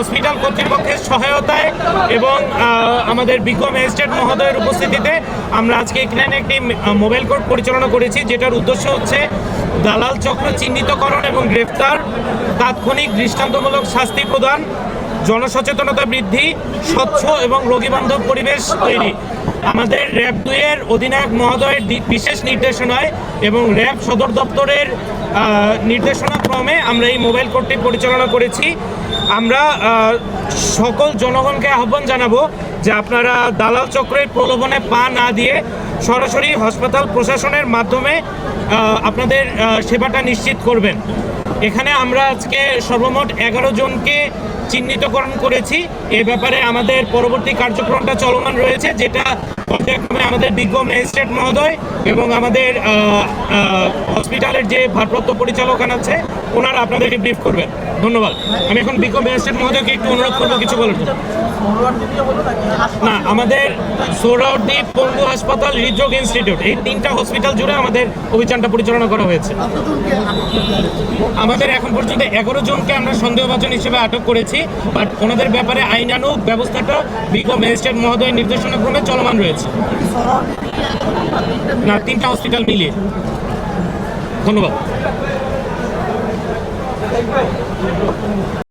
Hospital কর্তৃপক্ষের সহায়তায় এবং আমাদের বিজ্ঞ ম্যাজিস্ট্রেট মহোদয়ের উপস্থিতিতে আমরা আজকে এখানে একটি মোবাইল কোর্ট পরিচালনা করেছি, যেটার উদ্দেশ্য হচ্ছে দালাল চক্র চিহ্নিতকরণ এবং গ্রেফতার, তাৎক্ষণিক দৃষ্টান্তমূলক শাস্তি প্রদান, জনসচেতনতা বৃদ্ধি, স্বচ্ছ এবং রোগীবান্ধব পরিবেশ তৈরি। আমাদের র্যাব 2 এর অধিনায়ক মহোদয়ের বিশেষ নির্দেশনায় এবং র্যাব সদর দপ্তরের নির্দেশনা ক্রমে আমরা এই মোবাইল কোর্টটি পরিচালনা করেছি। আমরা সকল জনগণকে আহ্বান জানাবো যে আপনারা দালাল চক্রের প্রলোভনে পা না দিয়ে সরাসরি হাসপাতাল প্রশাসনের মাধ্যমে আপনাদের সেবাটা নিশ্চিত করবেন। এখানে আমরা আজকে সর্বমোট 11 জনকে চিহ্নিতকরণ করেছি। এ ব্যাপারে আমাদের পরবর্তী কার্যক্রমটা চলমান রয়েছে, যেটা পর্যায়ক্রমে আমাদের বিজ্ঞ ম্যাজিস্ট্রেট মহোদয় এবং আমাদের হসপিটালের যে ভারপ্রাপ্ত পরিচালক আছে ওনারা আপনাদেরকে ব্রিফ করবেন। ধন্যবাদ। আমি এখন বিজ্ঞ ম্যাজিস্ট্রেট মহোদয়কে একটু অনুরোধ করবো কিছু বলার জন্য। না, আমাদের সোহরাওয়ার্দী পঙ্গু হাসপাতাল, হৃদরোগ ইনস্টিটিউট, এই 3টা হসপিটাল জুড়ে আমাদের অভিযানটা পরিচালনা করা হয়েছে। আমাদের এখন পর্যন্ত 11 জনকে আমরা সন্দেহভাজন হিসেবে আটক করেছি, বাট ওনাদের ব্যাপারে আইনানুগ ব্যবস্থাটা বিজ্ঞ ম্যাজিস্ট্রেট মহোদয়ের নির্দেশনাক্রমে চলমান রয়েছে। না, 3টা হসপিটাল মিলিয়ে। ধন্যবাদ।